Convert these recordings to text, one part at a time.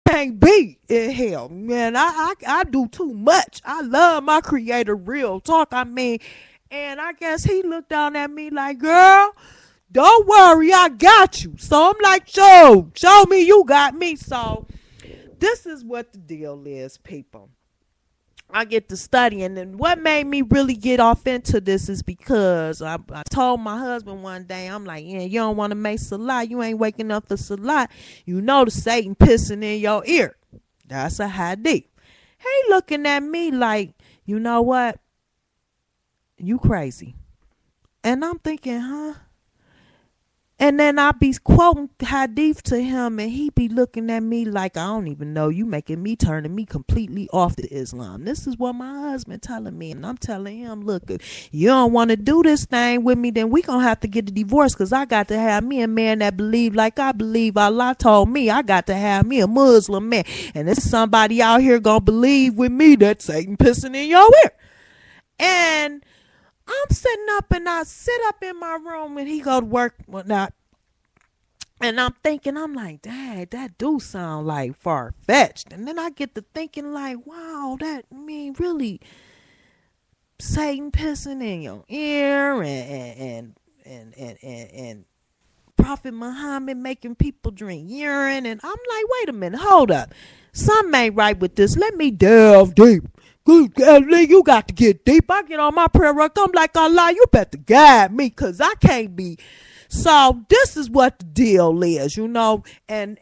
can't be in hell. Man, I do too much. I love my creator, real talk. I mean, and I guess he looked down at me like, girl, don't worry, I got you. So I'm like, show me you got me. So this is what the deal is, people. I get to studying, and what made me really get off into this is because I told my husband one day, I'm like, yeah, you don't want to make salat, you ain't waking up for salat, you know the Satan pissing in your ear. That's a hadith. He looking at me like, you know what, you crazy. And I'm thinking, huh? And then I be quoting hadith to him, and he be looking at me like, I don't even know, you making me turning me completely off to Islam. This is what my husband telling me, and I'm telling him, look, if you don't want to do this thing with me, then we gonna have to get a divorce, because I got to have me a man that believe like I believe. Allah told me I got to have me a Muslim man, and there's somebody out here gonna believe with me that Satan pissing in your ear. And I'm sitting up, and I sit up in my room, and he go to work, whatnot. And I'm thinking, I'm like, dad, that do sound like far-fetched. And then I get to thinking like, wow, that mean really Satan pissing in your ear and Prophet Muhammad making people drink urine. And I'm like, wait a minute, hold up. Something ain't right with this. Let me delve deep. You got to get deep. I get on my prayer rug. I'm like, Allah, you better guide me, because I can't be. So this is what the deal is, you know, and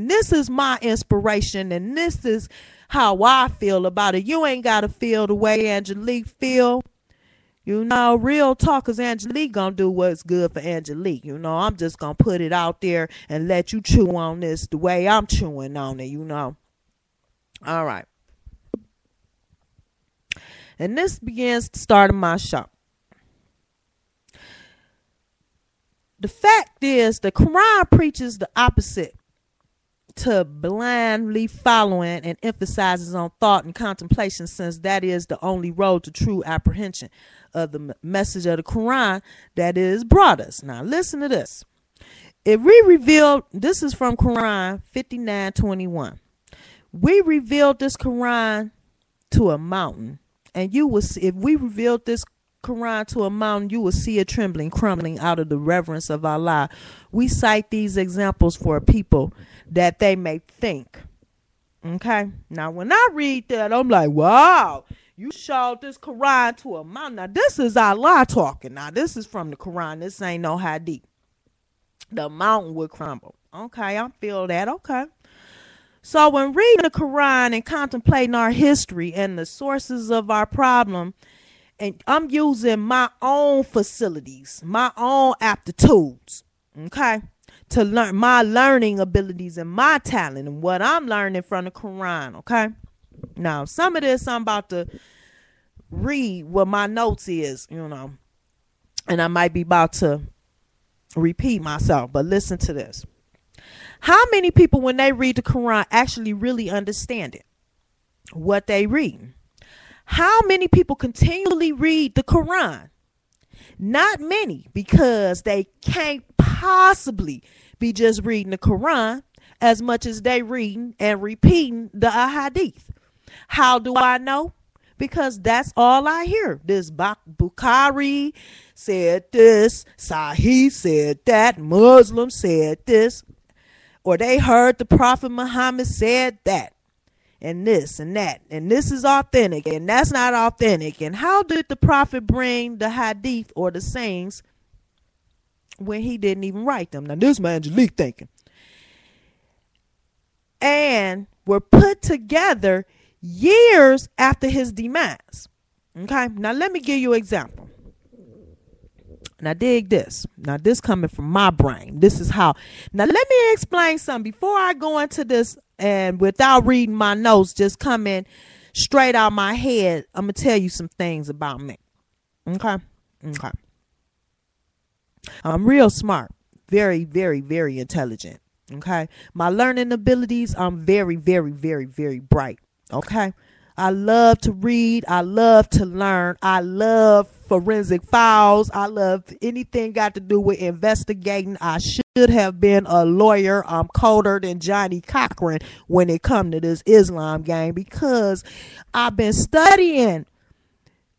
this is my inspiration, and this is how I feel about it. You ain't got to feel the way Angelique feel. You know, real talk, because Angelique gonna do what's good for Angelique. You know, I'm just gonna put it out there and let you chew on this the way I'm chewing on it, you know. All right. And this begins the start of my show. The fact is, the Quran preaches the opposite to blindly following, and emphasizes on thought and contemplation, since that is the only road to true apprehension of the message of the Quran that is brought us. Now listen to this. If we revealed, this is from Quran 59:21. We revealed this Quran to a mountain, and you will see, if we revealed this Quran to a mountain, you will see it trembling, crumbling out of the reverence of Allah. We cite these examples for people that they may think. Okay. Now, when I read that, I'm like, wow, you showed this Quran to a mountain. Now, this is Allah talking. Now, this is from the Quran. This ain't no hadith. The mountain would crumble. Okay. I feel that. Okay. So when reading the Quran and contemplating our history and the sources of our problem, and I'm using my own facilities, my own aptitudes, okay, to learn my learning abilities and my talent and what I'm learning from the Quran, okay? Now, some of this I'm about to read what my notes is, you know, and I might be about to repeat myself, but listen to this. How many people, when they read the Quran, actually really understand it, what they read? How many people continually read the Quran? Not many, because they can't possibly be just reading the Quran as much as they reading and repeating the ahadith. How do I know? Because that's all I hear. This Bukhari said this, Sahih said that, Muslim said this, or they heard the Prophet Muhammad said that. And this and that, and this is authentic, and that's not authentic. And how did the prophet bring the hadith or the sayings when he didn't even write them? Now this man Angelique thinking, and were put together years after his demise. Okay, now let me give you an example. Now dig this. Now this coming from my brain. This is how. Now let me explain something before I go into this. And without reading my notes, just coming straight out my head, I'm going to tell you some things about me. Okay? Okay. I'm real smart. Very, very, very intelligent. Okay? My learning abilities, I'm very, very, very, very bright. Okay? I love to read. I love to learn. I love forensic files. I love anything got to do with investigating. I should have been a lawyer. I'm colder than Johnny Cochran when it come to this Islam game, because I've been studying.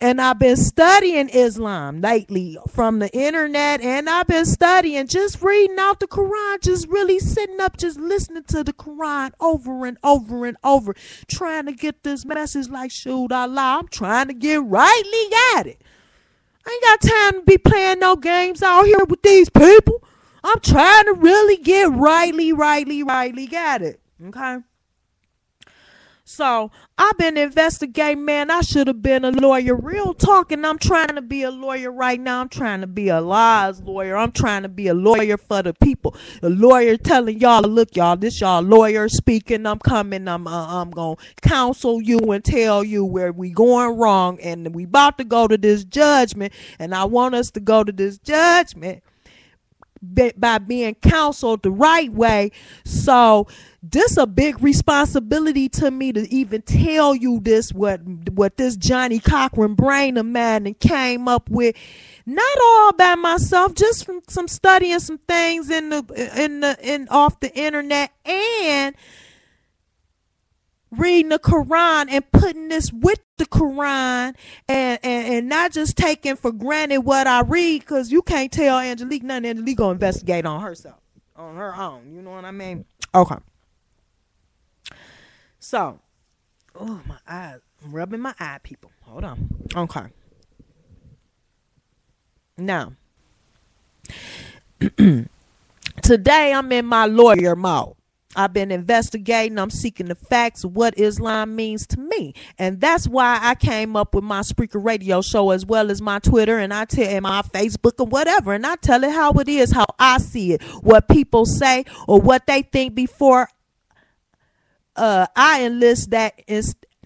And I've been studying Islam lately from the internet, and I've been studying, just reading out the Quran, just really sitting up, just listening to the Quran over and over and over, trying to get this message like, shoot, Allah, I'm trying to get rightly at it. I ain't got time to be playing no games out here with these people. I'm trying to really get rightly at it, okay? So I've been investigating, man. I should have been a lawyer. Real talk, and I'm trying to be a lawyer right now. I'm trying to be a lies lawyer. I'm trying to be a lawyer for the people. A lawyer telling y'all, look, y'all, this y'all lawyer speaking. I'm coming. I'm gonna counsel you and tell you where we going wrong, and we about to go to this judgment. And I want us to go to this judgment by being counseled the right way. So this a big responsibility to me to even tell you this, what this Johnny Cochran brain of mine and came up with, not all by myself, just from some studying some things in off the internet, and reading the Quran and putting this with the Quran, and not just taking for granted what I read, because you can't tell Angelique nothing. Angelique gonna investigate on herself, on her own. You know what I mean? Okay. So, oh, my eyes, I'm rubbing my eye, people. Hold on. Okay. Now, today I'm in my lawyer mode. I've been investigating. I'm seeking the facts of what Islam means to me. And that's why I came up with my Spreaker radio show, as well as my Twitter, and I tell my Facebook and whatever. And I tell it how it is, how I see it, what people say or what they think before I enlist that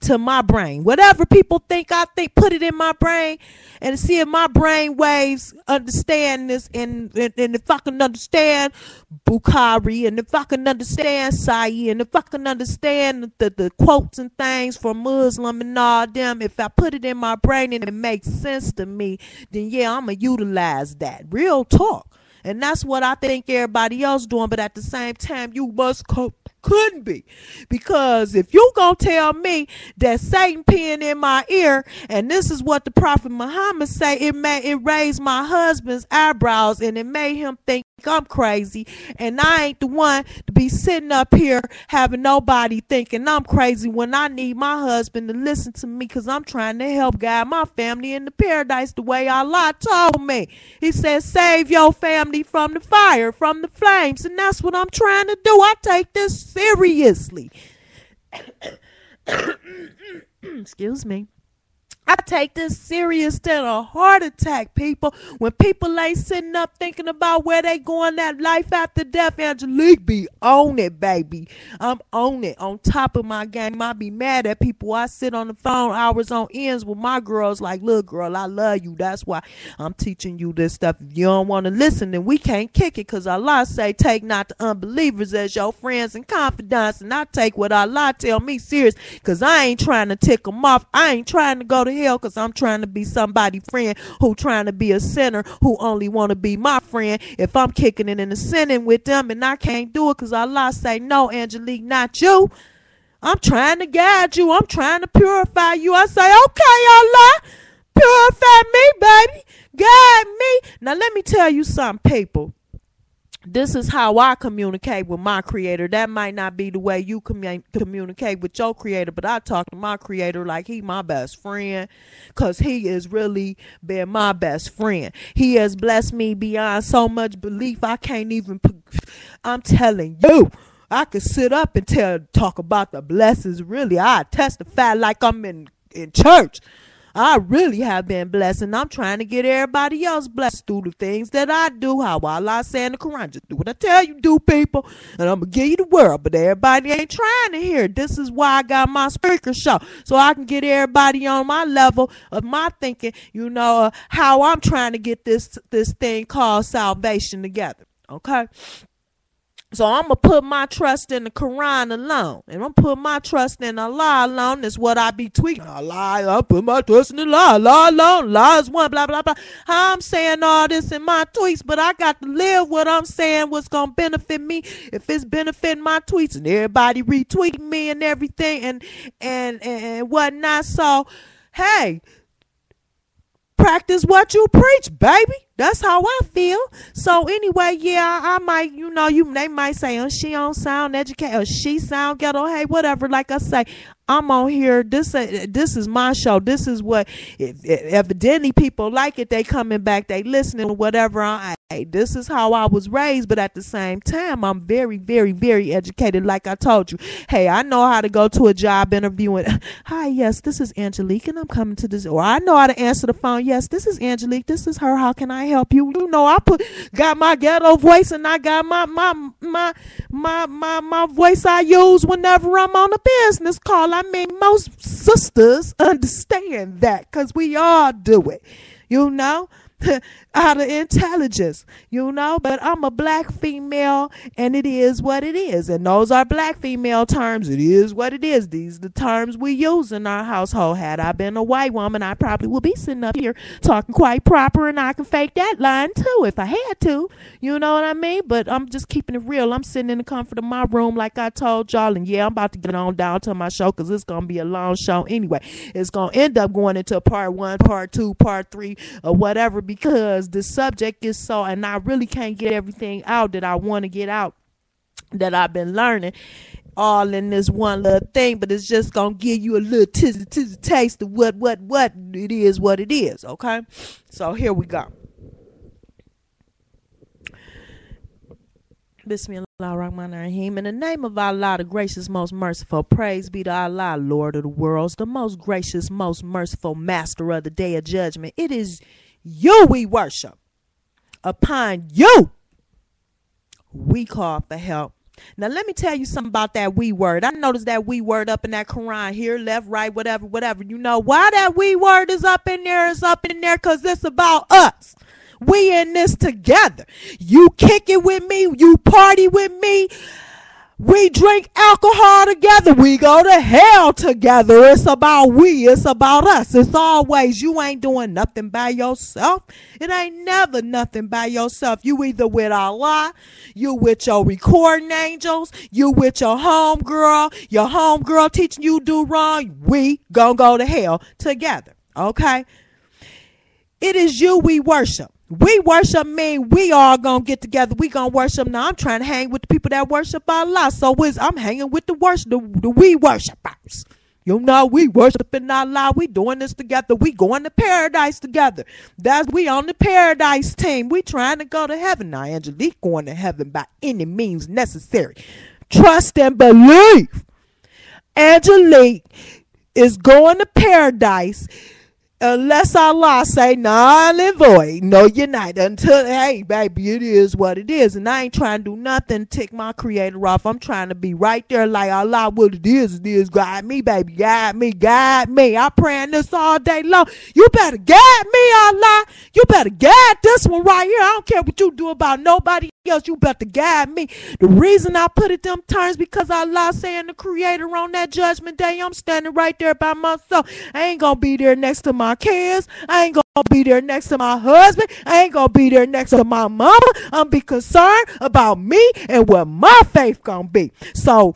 to my brain. Whatever people think, I think, put it in my brain and see if my brain waves understand this. And if I can understand Bukhari, and if I can understand Sa'i, and if I can understand the quotes and things from Muslim and all them, if I put it in my brain and it makes sense to me, then yeah, I'm going to utilize that. Real talk. And that's what I think everybody else doing. But at the same time, you must couldn't be, because if you gonna tell me that Satan peeing in my ear, and this is what the Prophet Muhammad say, it raised my husband's eyebrows and it made him think I'm crazy, and I ain't the one to be sitting up here having nobody thinking I'm crazy when I need my husband to listen to me, because I'm trying to help guide my family into paradise the way Allah told me. He said, save your family from the fire, from the flames, and that's what I'm trying to do. I take this seriously. Excuse me. I take this serious than a heart attack, people. When people ain't sitting up thinking about where they going, that life after death, Angelique be on it, baby. I'm on it, on top of my game. I be mad at people. I sit on the phone hours on ends with my girls like, look, girl, I love you. That's why I'm teaching you this stuff. If you don't want to listen, then we can't kick it, because Allah say, take not the unbelievers as your friends and confidants. And I take what Allah tell me serious, because I ain't trying to tick them off. I ain't trying to go to hell, because I'm trying to be somebody's friend who trying to be a sinner who only want to be my friend. If I'm kicking it and sinning with them and I can't do it because Allah say, no, Angelique, not you. I'm trying to guide you. I'm trying to purify you. I say, okay, Allah, purify me, baby. Guide me. Now, let me tell you something, people. This is how I communicate with my creator. That might not be the way you communicate with your creator, but I talk to my creator like he my best friend, because he has really been my best friend. He has blessed me beyond so much belief. I can't even, I'm telling you, I could sit up and talk about the blessings. Really, I testify like I'm in church. I really have been blessed, and I'm trying to get everybody else blessed through the things that I do. How Allah say in the Quran, just do what I tell you do, people, and I'm going to give you the world. But everybody ain't trying to hear it. This is why I got my speaker show, so I can get everybody on my level of my thinking, how I'm trying to get this thing called salvation together, okay? So I'm going to put my trust in the Quran alone. And I'm put my trust in Allah alone. That's what I be tweeting. Allah, I put my trust in Allah. Allah alone. Allah is one, blah, blah, blah. I'm saying all this in my tweets, but I got to live what I'm saying, what's going to benefit me. If it's benefiting my tweets and everybody retweeting me and everything and whatnot. So, hey, practice what you preach, baby. That's how I feel. So anyway, yeah, I might, they might say, oh, she don't sound educated, or she sound ghetto. Hey, whatever. Like I say, I'm on here. This is my show. This is what, evidently people like it. They coming back. They listening. Whatever. This is how I was raised. But at the same time, I'm very, very, very educated. Like I told you. Hey, I know how to go to a job interview and, hi, yes, this is Angelique, and I'm coming to this. Or I know how to answer the phone. Yes, this is Angelique. This is her. How can I help you? I got my ghetto voice, and I got my voice I use whenever I'm on a business call. I mean, most sisters understand that because we all do it, out of intelligence, but I'm a black female, and it is what it is. And those are black female terms. It is what it is. These are the terms we use in our household. Had I been a white woman, I probably would be sitting up here talking quite proper, and I can fake that line too if I had to. You know what I mean? But I'm just keeping it real. I'm sitting in the comfort of my room like I told y'all, and yeah, I'm about to get on down to my show because it's going to be a long show anyway. It's going to end up going into part 1, part 2, part 3, or whatever, because the subject is so, and I really can't get everything out that I want to get out that I've been learning all in this one little thing, but it's just gonna give you a little tizzy taste of what it is, what it is. Okay, so here we go. Bismillahirrahmanirrahim. In the name of Allah, the gracious, most merciful. Praise be to Allah, Lord of the worlds, the most gracious, most merciful, master of the day of judgment. It is you we worship. Upon you we call for help. Now let me tell you something about that we word. I noticed that we word up in that Quran, here, left, right, whatever. You know why that we word is up in there? It's up in there because it's about us. We in this together. You kick it with me. You party with me. We drink alcohol together. We go to hell together. It's about we. It's about us. It's always, you ain't doing nothing by yourself. It ain't never nothing by yourself. You either with Allah, you with your recording angels, you with your homegirl teaching you do wrong. We gonna go to hell together. Okay? It is you we worship. We worship mean we all gonna get together. We gonna worship. Now I'm trying to hang with the people that worship Allah. So I'm hanging with the we worshipers. We worshiping Allah. We doing this together. We going to paradise together. We on the paradise team. We trying to go to heaven. Now Angelique going to heaven by any means necessary. Trust and believe. Angelique is going to paradise. Unless Allah say null and void. No, you're not. Until, hey, baby, it is what it is. And I ain't trying to do nothing to tick my creator off. I'm trying to be right there like Allah, what it is. Guide me, baby. Guide me. I'm praying this all day long. You better guide me, Allah. You better guide this one right here. I don't care what you do about nobody else. You better guide me. The reason I put it them terms because Allah saying the creator on that judgment day, I'm standing right there by myself. I ain't gonna be there next to my kids. I ain't gonna be there next to my husband. I ain't gonna be there next to my mama. I'm be concerned about me and what my faith gonna be. So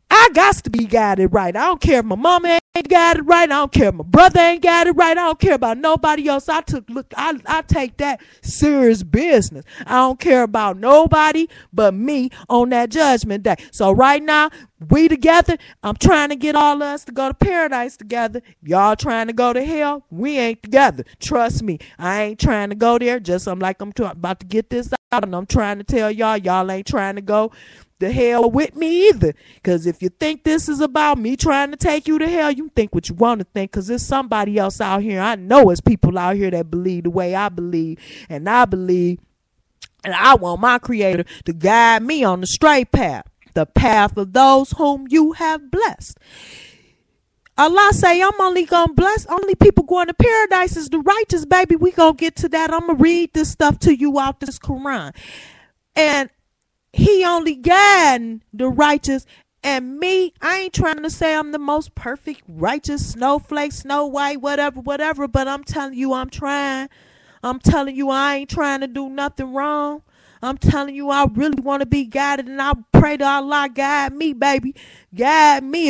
I got to be guided right. I don't care if my mama ain't guided right. I don't care if my brother ain't guided right. I don't care about nobody else. I take that serious business. I don't care about nobody but me on that judgment day. So right now, we together. I'm trying to get all of us to go to paradise together. Y'all trying to go to hell? We ain't together. Trust me. I ain't trying to go there. Just I'm about to get this out, and I'm trying to tell y'all ain't trying to go the hell with me either. Because if you think this is about me trying to take you to hell, you think what you want to think, because there's somebody else out here. I know it's people out here that believe the way I believe, and I want my creator to guide me on the straight path, the path of those whom you have blessed. Allah say, I'm only going to bless, only people going to paradise is the righteous, baby. We going to get to that. I'm going to read this stuff to you out this Quran. And He only guiding the righteous. And me, I ain't trying to say I'm the most perfect, righteous snowflake, Snow White, whatever, whatever, but I'm telling you I'm trying. I'm telling you I ain't trying to do nothing wrong. I'm telling you I really want to be guided, and I pray to Allah guide me, baby. Guide me.